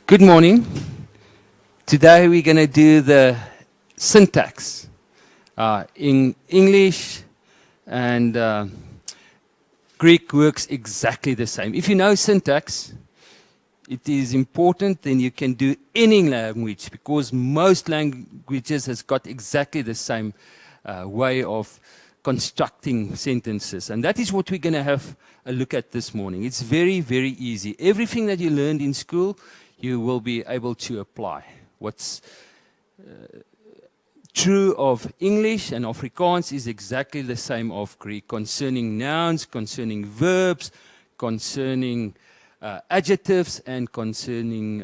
Good morning. Today we're going to do the syntax in English, and Greek works exactly the same. If you know syntax, it is important, then you can do any language, because most languages has got exactly the same way of constructing sentences. And that is what we're going to have a look at this morning. It's very, very easy. Everything that you learned in school, you will be able to apply. What's true of English and Afrikaans is exactly the same of Greek, concerning nouns, concerning verbs, concerning adjectives, and concerning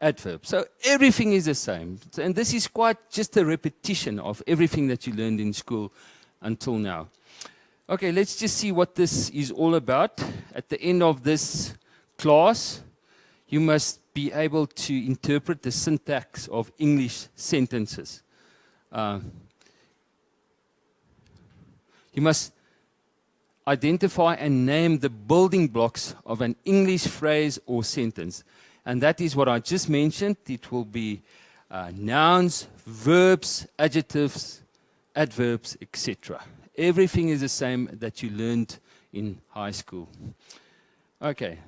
adverbs. So everything is the same. And this is quite just a repetition of everything that you learned in school until now. Okay, let's just see what this is all about. At the end of this class, you must be able to interpret the syntax of English sentences. You must identify and name the building blocks of an English phrase or sentence. And that is what I just mentioned. It will be nouns, verbs, adjectives, adverbs, etc. Everything is the same that you learned in high school. Okay,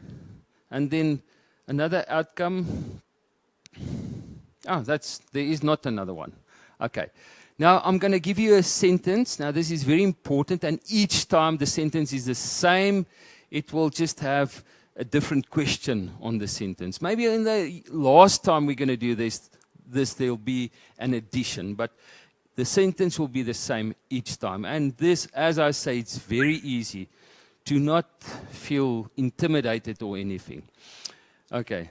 and then another outcome. There is not another one. Okay. Now I'm going to give you a sentence. Now this is very important, and each time the sentence is the same, it will just have a different question on the sentence. Maybe in the last time we're going to do this there'll be an addition, but the sentence will be the same each time. And this, as I say, it's very easy. Do not feel intimidated or anything. Okay,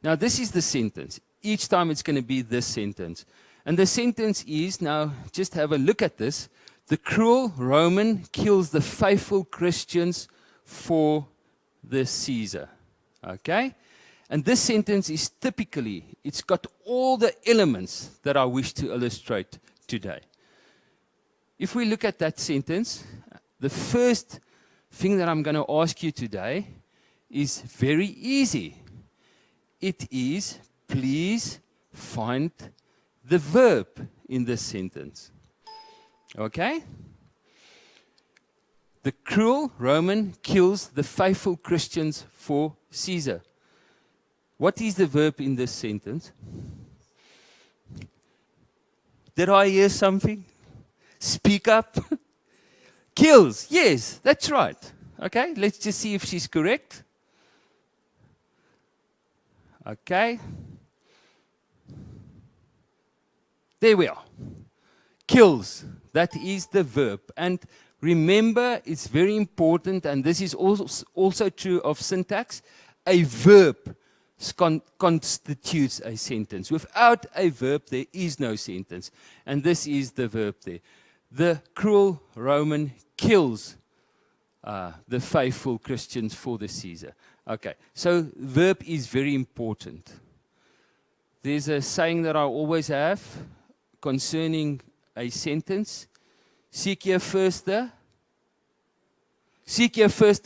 now this is the sentence. Each time it's going to be this sentence. And the sentence is, now just have a look at this. The cruel Roman kills the faithful Christians for the Caesar. Okay? And this sentence is typically, it's got all the elements that I wish to illustrate today. If we look at that sentence, the first thing that I'm going to ask you today is very easy. It is, please find the verb in this sentence. Okay? The cruel Roman kills the faithful Christians for Caesar. What is the verb in this sentence? Did I hear something? Speak up. Kills. Yes, that's right. Okay, let's just see if she's correct. Okay. There we are. Kills. That is the verb. And remember, it's very important, and this is also true of syntax. A verb constitutes a sentence. Without a verb, there is no sentence. And this is the verb there. The cruel Roman kills the faithful Christians for the Caesar. Okay, so verb is very important. There's a saying that I always have concerning a sentence. Seek ye first the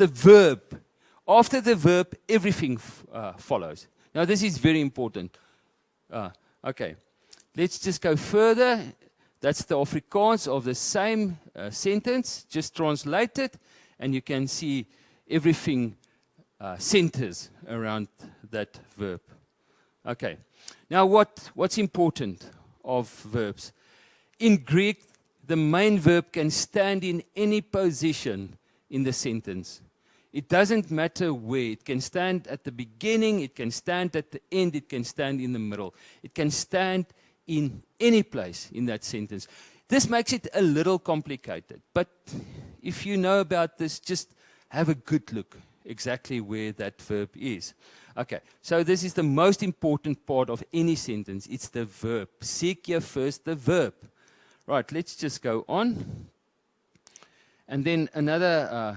verb. After the verb, everything follows. Now this is very important. Okay, let's just go further. That's the Afrikaans of the same sentence, just translated, and you can see everything centers around that verb. Okay, now what's important of verbs? In Greek, the main verb can stand in any position in the sentence. It doesn't matter where. It can stand at the beginning, it can stand at the end, it can stand in the middle. It can stand in any place in that sentence. This makes it a little complicated, but if you know about this, just have a good look exactly where that verb is. Okay, so this is the most important part of any sentence. It's the verb. Seek ye first the verb. Right, let's just go on. And then another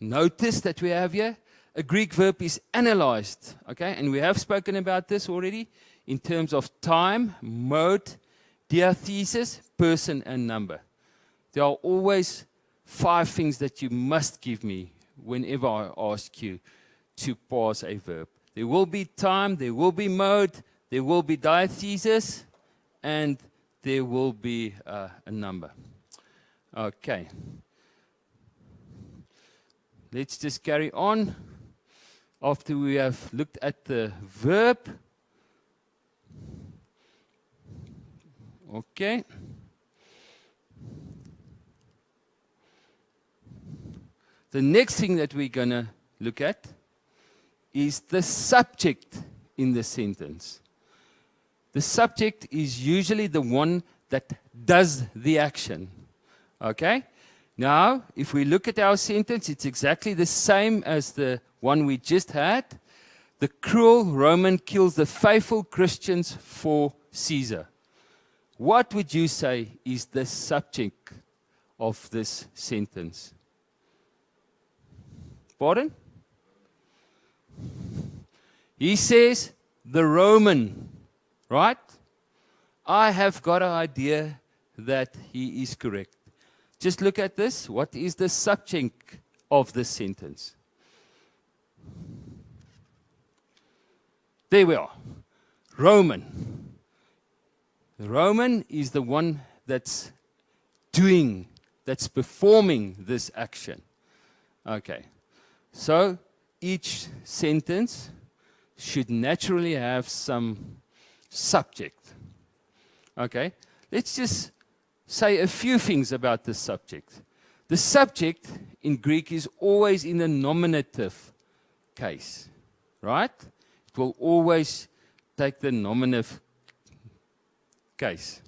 notice that we have here. A Greek verb is analyzed. Okay, and we have spoken about this already in terms of time, mode, diathesis, person, and number. There are always 5 things that you must give me whenever I ask you to pass a verb. There will be time, there will be mode, there will be diathesis, and there will be a number. Okay. Let's just carry on. After we have looked at the verb. Okay. The next thing that we're going to look at is the subject in the sentence. The subject is usually the one that does the action. Okay? Now, if we look at our sentence, it's exactly the same as the one we just had. The cruel Roman kills the faithful Christians for Caesar. What would you say is the subject of this sentence? Pardon? He says, the Roman, right? I have got an idea that he is correct. Just look at this. What is the subject of this sentence? There we are. Roman. The Roman is the one that's doing, that's performing this action. Okay. So each sentence should naturally have some subject. Okay. Let's just say a few things about the subject. The subject in Greek is always in the nominative case, right? It will always take the nominative case.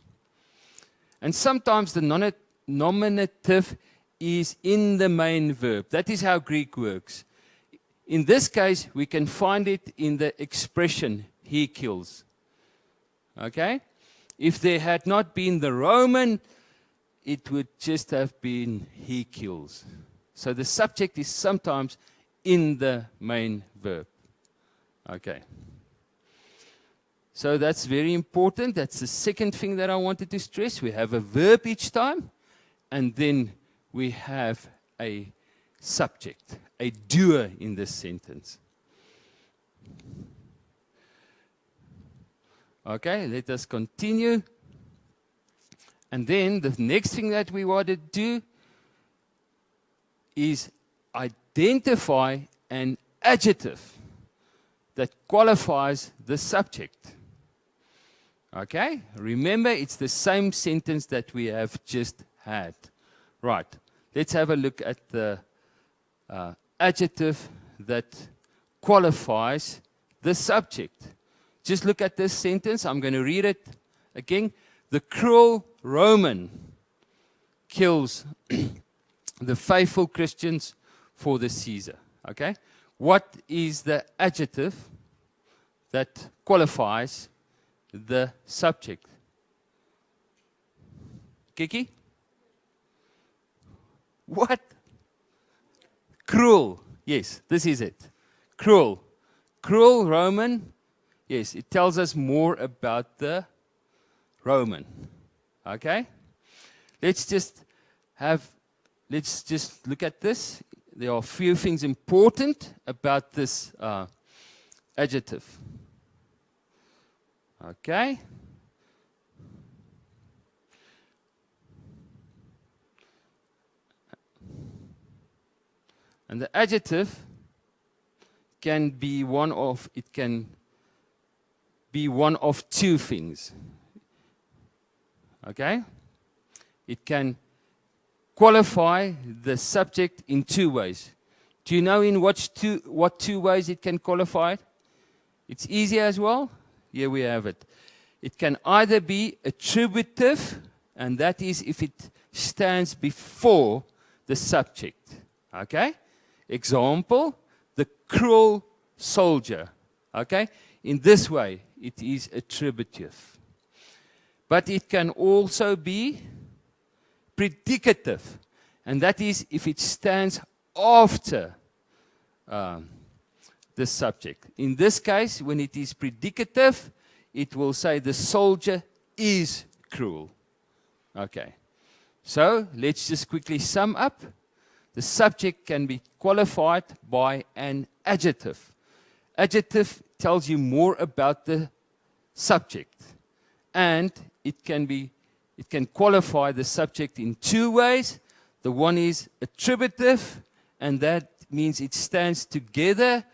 And sometimes the nominative is in the main verb. That is how Greek works. In this case, we can find it in the expression, he kills. Okay? If there had not been the Roman, it would just have been he kills. So the subject is sometimes in the main verb. Okay. So that's very important. That's the second thing that I wanted to stress. We have a verb each time, and then we have a subject, a doer in this sentence. Okay, let us continue. And then the next thing that we want to do is identify an adjective that qualifies the subject. Okay, remember it's the same sentence that we have just had. Right, let's have a look at the adjective that qualifies the subject. Just look at this sentence. I'm going to read it again. The cruel Roman kills the faithful Christians for the Caesar. Okay? What is the adjective that qualifies the subject? Kiki? What? Cruel. Yes, this is it. Cruel. Cruel Roman. Yes, it tells us more about the Roman. Okay? Let's just look at this. There are a few things important about this adjective. Okay? And the adjective can be one of two things. Okay? It can qualify the subject in two ways. Do you know in what two ways it can qualify it? It's easy as well. Here we have it. It can either be attributive, and that is if it stands before the subject. Okay? Example, the cruel soldier. Okay? In this way, it is attributive. But it can also be predicative, and that is if it stands after the subject. In this case, when it is predicative, it will say the soldier is cruel. Okay. So, let's just quickly sum up. The subject can be qualified by an adjective. Adjective tells you more about the subject. And it can qualify the subject in two ways. The one is attributive, and that means it stands together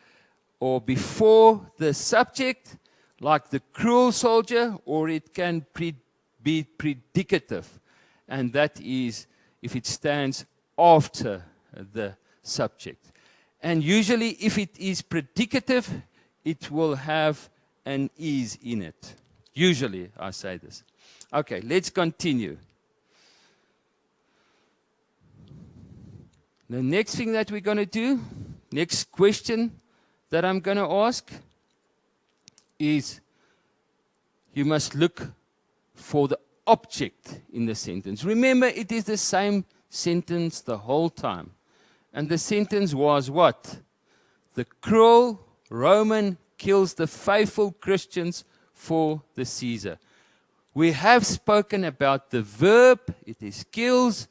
or before the subject, like the cruel soldier, or it can be predicative, and that is if it stands after the subject. And usually if it is predicative, it will have an is in it. Usually I say this. Okay, let's continue. The next thing that we're going to do, next question that I'm going to ask is, you must look for the object in the sentence. Remember, it is the same sentence the whole time. And the sentence was what? The cruel Roman kills the faithful Christians for the Caesar. We have spoken about the verb, it is kills.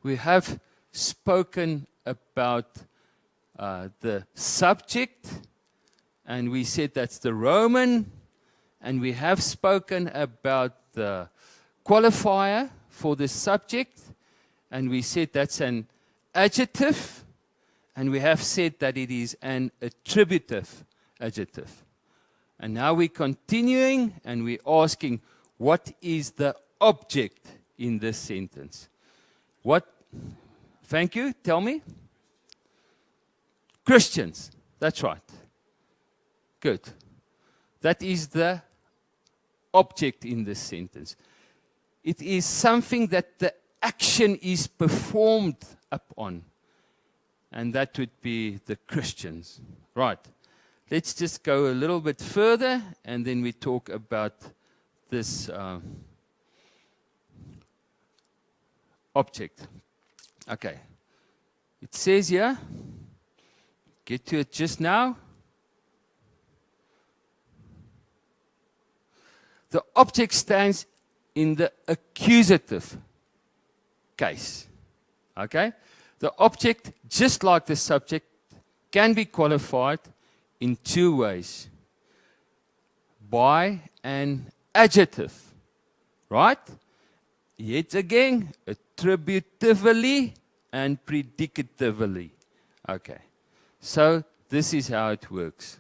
We have spoken about the subject, and we said that's the Roman. And we have spoken about the qualifier for the subject, and we said that's an adjective, and we have said that it is an attributive adjective. And now we're continuing, and we're asking, what is the object in this sentence? What? Thank you. Tell me. Christians. That's right. Good. That is the object in this sentence. It is something that the action is performed upon. And that would be the Christians. Right. Let's just go a little bit further, and then we talk about this object. Okay. It says here, get to it just now. The object stands in the accusative case. Okay? The object, just like the subject, can be qualified in two ways. By an adjective. Right? Yet again, attributively and predicatively. Okay. So, this is how it works.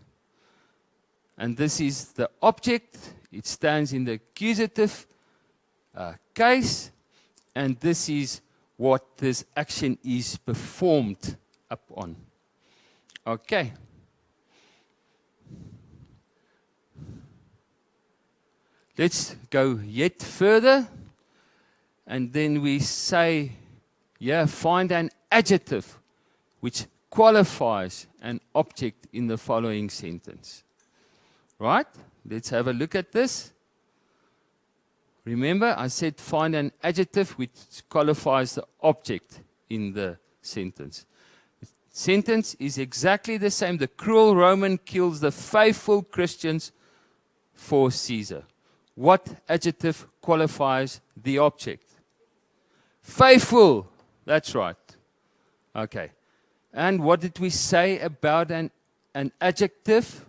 And this is the object. It stands in the accusative case. And this is what this action is performed upon. Okay. Let's go yet further. And then we say, yeah, find an adjective which qualifies an object in the following sentence. Right? Let's have a look at this. Remember, I said find an adjective which qualifies the object in the sentence. The sentence is exactly the same. The cruel Roman kills the faithful Christians for Caesar. What adjective qualifies the object? Faithful. That's right. Okay. And what did we say about an adjective?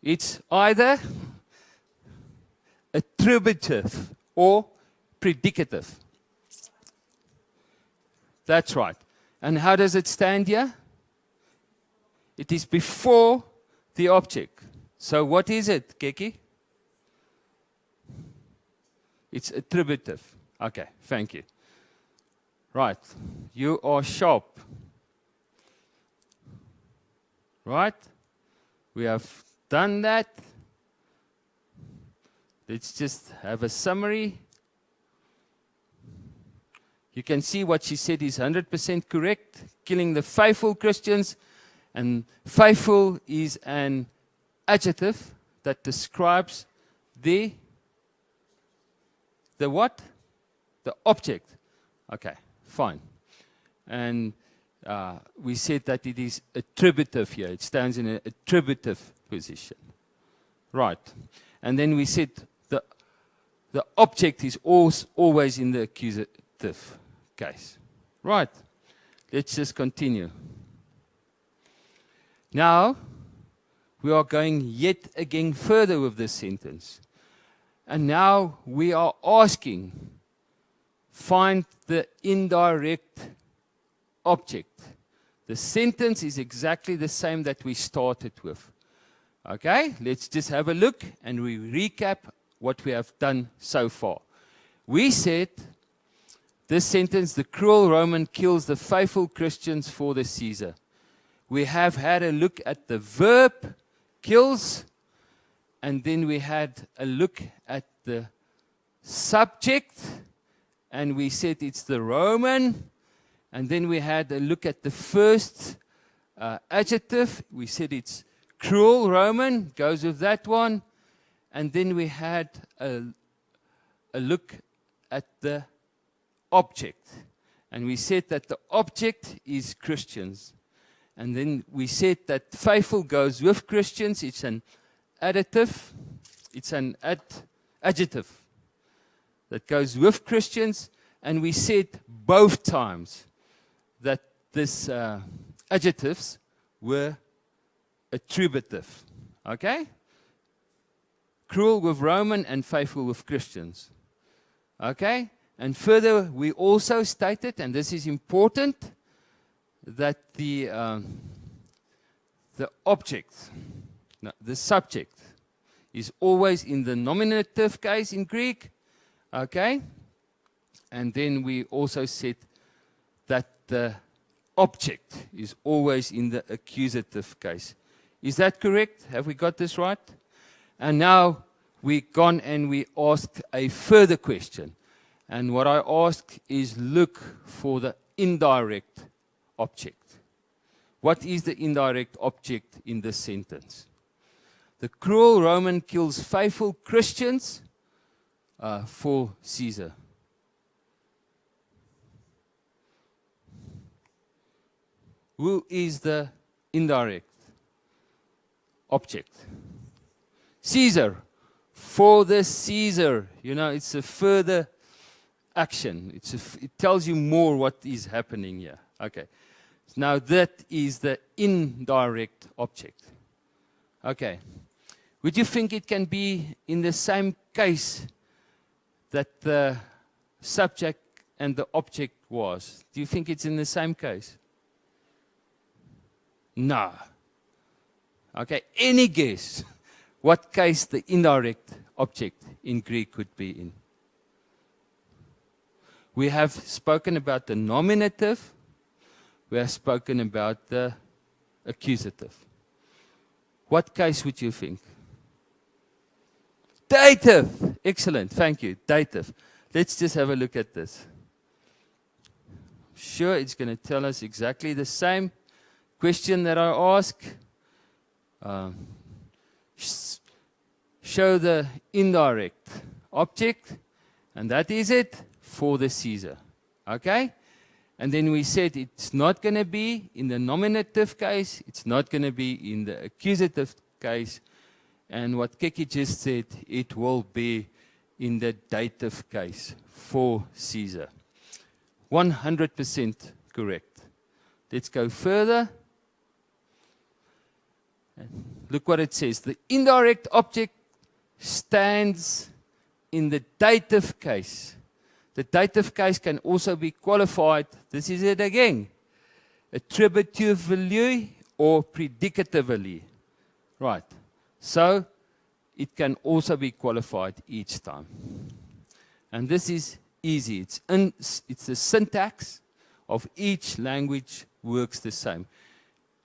It's either attributive or predicative. That's right. And how does it stand here? It is before the object. So what is it, Keki? It's attributive. Okay, thank you. Right. You are sharp. Right? We have done that. Let's just have a summary. You can see what she said is 100% correct. Killing the faithful Christians. And faithful is an adjective that describes the what? The object. Okay, fine. And we said that it is attributive here. It stands in an attributive position. Right. And then we said the object is always in the accusative case. Right. Let's just continue. Now, we are going yet again further with this sentence. And now we are asking, find the indirect object. The sentence is exactly the same that we started with. Okay, let's just have a look and we recap what we have done so far. We said this sentence, the cruel Roman kills the faithful Christians for the Caesar. We have had a look at the verb kills, and then we had a look at the subject, and we said it's the Roman, and then we had a look at the first adjective. We said it's cruel Roman, goes with that one, and then we had a look at the object, and we said that the object is Christians. And then we said that faithful goes with Christians. It's an adjective. It's an adjective that goes with Christians. And we said both times that these adjectives were attributive. Okay? Cruel with Roman and faithful with Christians. Okay? And further, we also stated, and this is important, that the object, no, the subject, is always in the nominative case in Greek, okay? And then we also said that the object is always in the accusative case. Is that correct? Have we got this right? And now we've gone and we asked a further question. And what I asked is look for the indirect object. What is the indirect object in this sentence? The cruel Roman kills faithful Christians for Caesar. Who is the indirect object? Caesar. For the Caesar. You know, it's a further action. It tells you more what is happening here. Okay. Now that is the indirect object. Okay. Would you think it can be in the same case that the subject and the object was? Do you think it's in the same case? No. Okay. Any guess what case the indirect object in Greek could be in? We have spoken about the nominative. We have spoken about the accusative. What case would you think? Dative. Excellent. Thank you. Dative. Let's just have a look at this. Sure, it's going to tell us exactly the same question that I ask. Show the indirect object, and that is it for the Caesar. Okay? And then we said it's not going to be in the nominative case, it's not going to be in the accusative case, and what Kiki just said, it will be in the dative case for Caesar. 100% correct. Let's go further. And look what it says. The indirect object stands in the dative case. The dative case can also be qualified, this is it again, attributively or predicatively. Right. So, it can also be qualified each time. And this is easy. It's the syntax of each language works the same.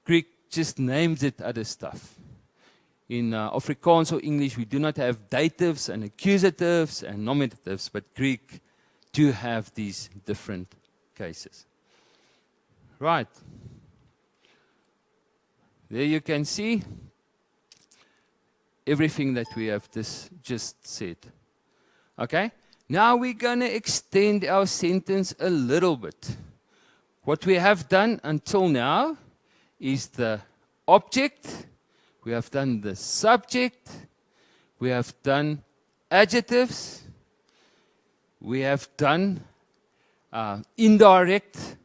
Greek just names it other stuff. In Afrikaans or English, we do not have datives and accusatives and nominatives, but Greek do have these different cases. Right. There you can see everything that we have just said. Okay? Now we're going to extend our sentence a little bit. What we have done until now is the object, we have done the subject, we have done adjectives, we have done indirect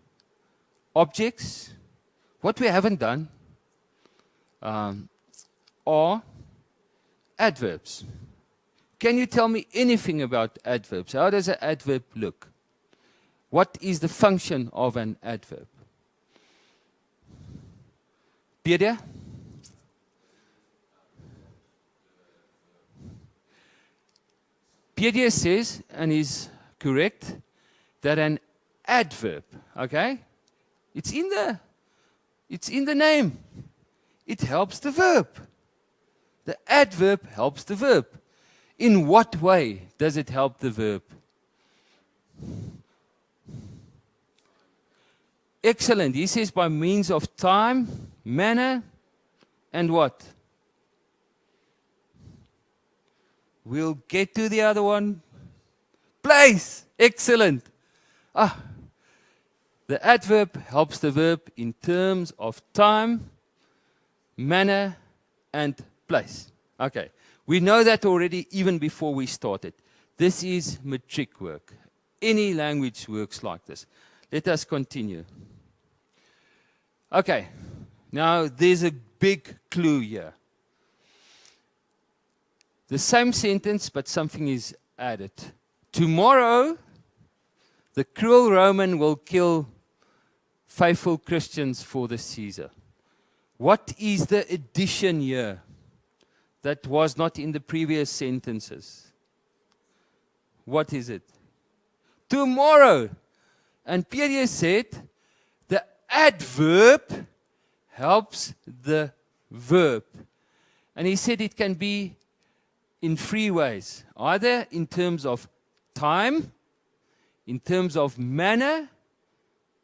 objects. What we haven't done are adverbs. Can you tell me anything about adverbs? How does an adverb look? What is the function of an adverb? Peter? Peter says, and is correct, that an adverb, okay, it's in the name. It helps the verb. The adverb helps the verb. In what way does it help the verb? Excellent. He says by means of time, manner, and what? We'll get to the other one. Place. Excellent. The adverb helps the verb in terms of time, manner, and place. Okay. We know that already even before we started. This is matric work. Any language works like this. Let us continue. Okay. Now there's a big clue here. The same sentence, but something is added. Tomorrow, the cruel Roman will kill faithful Christians for the Caesar. What is the addition here that was not in the previous sentences? What is it? Tomorrow. And Pierre said, the adverb helps the verb. And he said it can be in three ways. Either in terms of time, in terms of manner,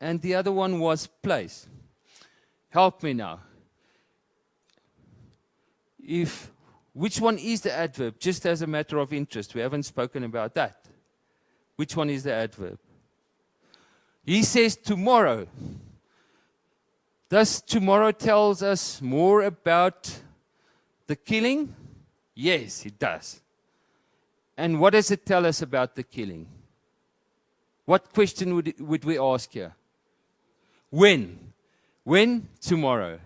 and the other one was place. Help me now. Which one is the adverb? Just as a matter of interest. We haven't spoken about that. Which one is the adverb? He says tomorrow. Does tomorrow tells us more about the killing? Yes, it does. And what does it tell us about the killing? What question would we ask here? When? When? Tomorrow.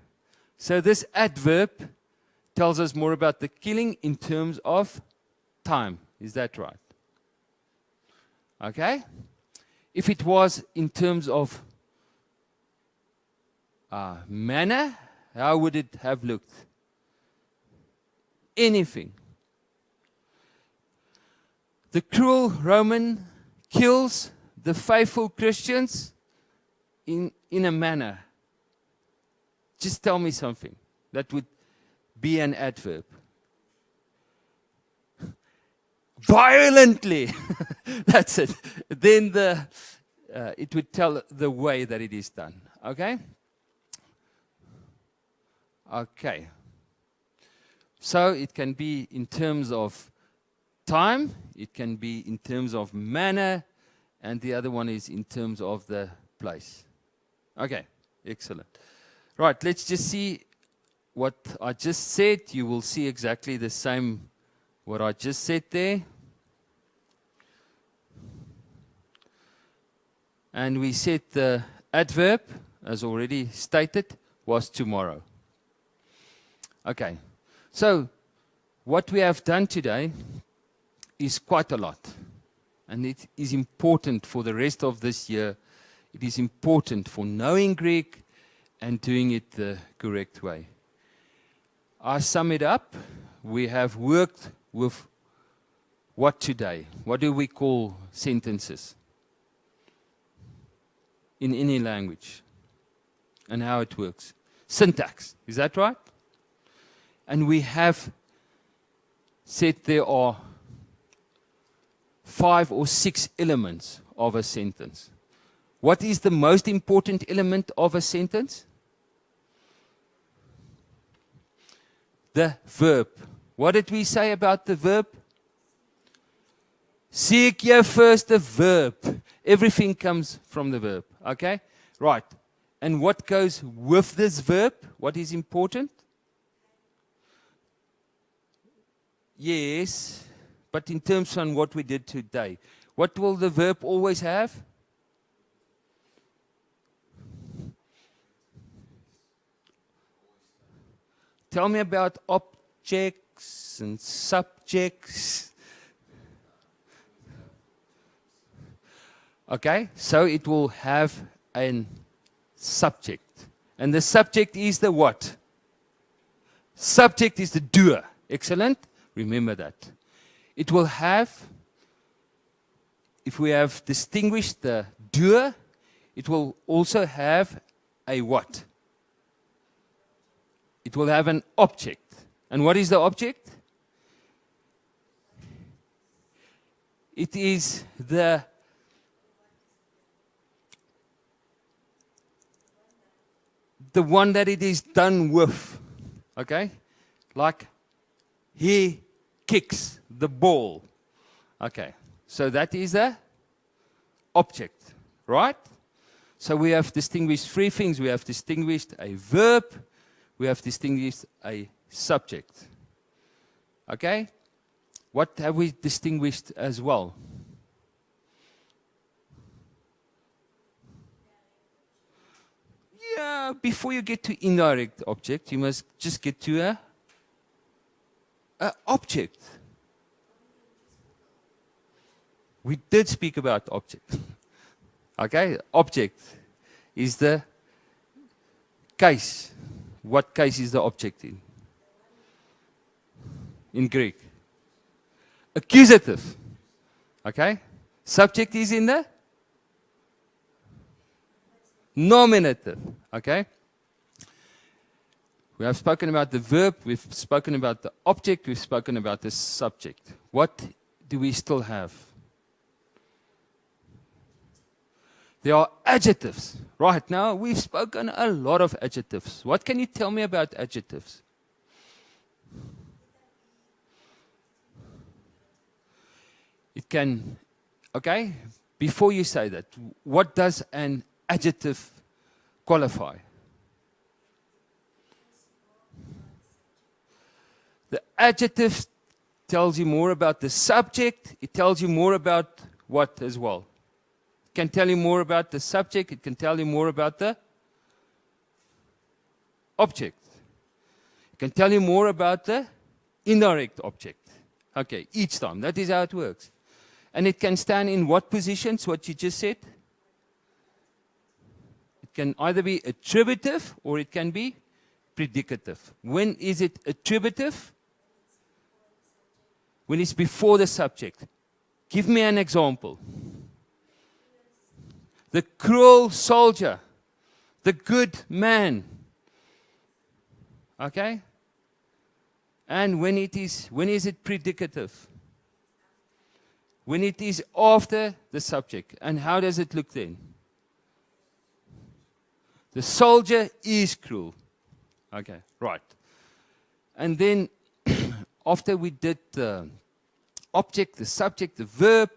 So this adverb tells us more about the killing in terms of time. Is that right? Okay? If it was in terms of manner, how would it have looked? Anything. The cruel Roman kills the faithful Christians in a manner. Just tell me something that would be an adverb. Violently. That's it. Then it would tell the way that it is done. Okay? Okay. So it can be in terms of time, it can be in terms of manner, and the other one is in terms of the place. Okay, excellent. Right, let's just see what I just said. You will see exactly the same what I just said there. And we said the adverb, as already stated, was tomorrow. Okay, so what we have done today is quite a lot. And it is important for the rest of this year. It is important for knowing Greek and doing it the correct way. I sum it up. We have worked with what today? What do we call sentences in any language? And how it works. Syntax. Is that right? And we have said there are 5 or 6 elements of a sentence. What is the most important element of a sentence? The verb. What did we say about the verb? Seek ye first the verb. Everything comes from the verb. Okay? Right. And what goes with this verb? What is important? Yes. But in terms of what we did today, what will the verb always have? Tell me about objects and subjects. Okay, so it will have a subject. And the subject is the what? Subject is the doer. Excellent. Remember that. It will have, if we have distinguished the doer, it will also have a what? It will have an object. And what is the object? It is the one that it is done with. Okay? Like he kicks the ball. Okay. So that is the object. Right? So we have distinguished three things. We have distinguished a verb. We have distinguished a subject. Okay? What have we distinguished as well? Yeah, before you get to indirect object, you must just get to a object. We did speak about object. Okay, object is the case. What case is the object in? In Greek. Accusative. Okay, subject is in the nominative. Okay, we have spoken about the verb, we've spoken about the object, we've spoken about the subject. What do we still have? There are adjectives. Right now, we've spoken a lot of adjectives. What can you tell me about adjectives? It can, okay, before you say that, what does an adjective qualify? The adjective tells you more about the subject. It tells you more about what as well? It can tell you more about the subject. It can tell you more about the object. It can tell you more about the indirect object. Okay, each time. That is how it works. And it can stand in what positions, what you just said? It can either be attributive or it can be predicative. When is it attributive? When it's before the subject. Give me an example. The cruel soldier. The good man. Okay? And when is it predicative? When it is after the subject. And how does it look then? The soldier is cruel. Okay, right. And then after we did the object, the subject, the verb,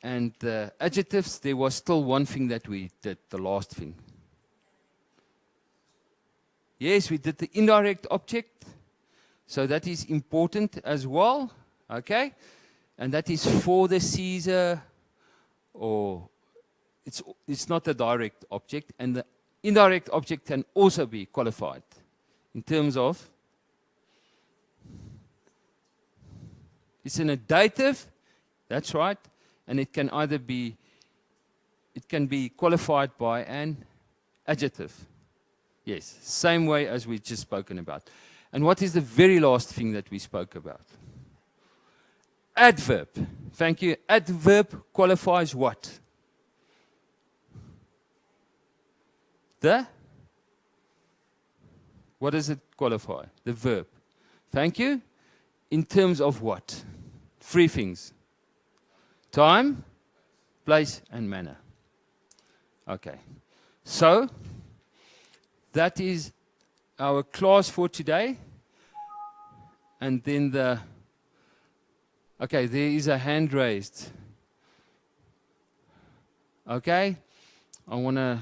and the adjectives, there was still one thing that we did, the last thing. Yes, we did the indirect object. So that is important as well. Okay? And that is for the Caesar, or it's not a direct object. And the indirect object can also be qualified in terms of it's in a dative, that's right, and it can either be, it can be qualified by an adjective. Yes, same way as we've just spoken about. And what is the very last thing that we spoke about? Adverb. Thank you. Adverb qualifies what? What does it qualify? The verb. Thank you. In terms of what? Three things. Time, place, and manner. Okay. So, that is our class for today. And then okay, there is a hand raised. Okay. I want to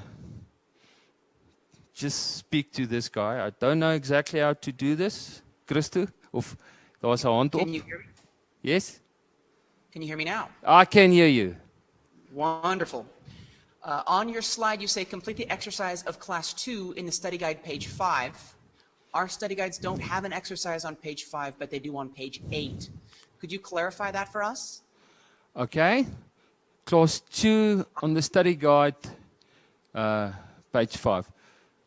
just speak to this guy. I don't know exactly how to do this. Christo, of daar was 'n hand op. Can you hear me? Yes? Can you hear me now? I can hear you. Wonderful. On your slide, you say complete the exercise of class 2 in the study guide, page 5. Our study guides don't have an exercise on page 5, but they do on page 8. Could you clarify that for us? Okay. Class 2 on the study guide, page 5.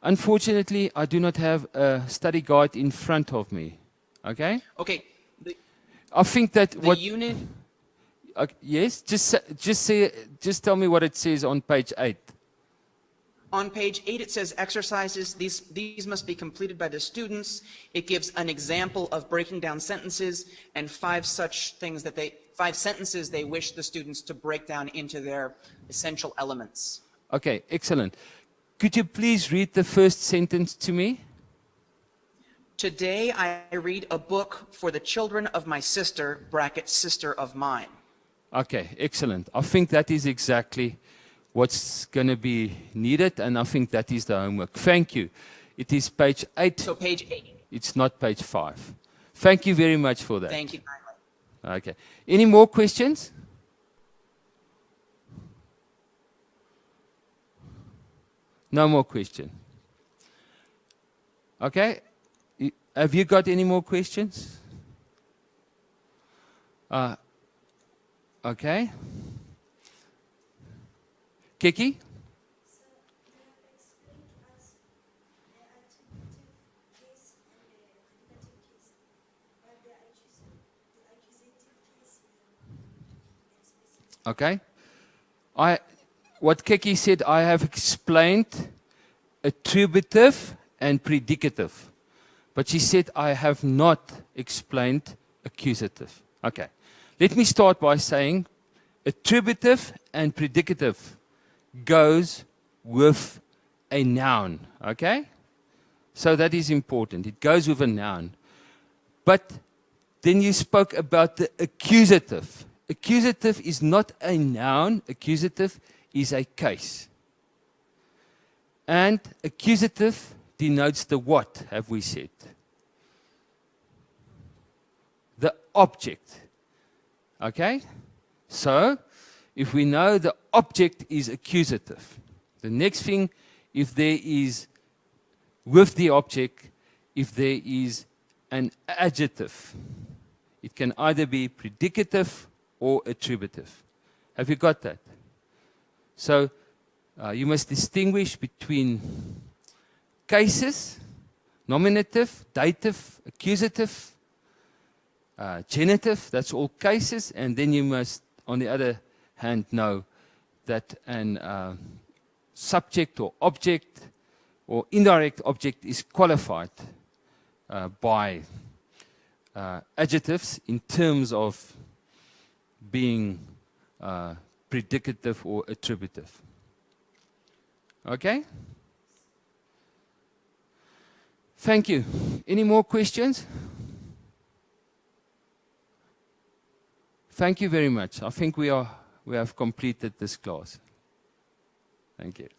Unfortunately, I do not have a study guide in front of me. Okay? Okay. I think that The unit. yes, just tell me what it says on page 8. On page 8, it says exercises. These must be completed by the students. It gives an example of breaking down sentences and 5 sentences they wish the students to break down into their essential elements. Okay, excellent. Could you please read the first sentence to me? Today I read a book for the children of my sister, bracket sister of mine. Okay, excellent. I think that is exactly what's going to be needed, and I think that is the homework. Thank you. It is page 8. So page 8. It's not page 5. Thank you very much for that. Thank you kindly. Okay. Any more questions? No more question. Okay. Have you got any more questions? Okay. Kiki? Okay. What Kiki said, I have explained attributive and predicative. But she said, I have not explained accusative. Okay. Let me start by saying attributive and predicative goes with a noun. Okay? So that is important. It goes with a noun. But then you spoke about the accusative. Accusative is not a noun. Accusative is a case. And accusative denotes the what, have we said? The object. Okay? So, if we know the object is accusative, the next thing, if there is, with the object, if there is an adjective, it can either be predicative or attributive. Have you got that? So, you must distinguish between cases, nominative, dative, accusative, genitive, that's all cases, and then you must, on the other hand, know that an subject or object or indirect object is qualified by adjectives in terms of being predicative or attributive. Okay? Thank you. Any more questions? Thank you very much. I think we have completed this class. Thank you.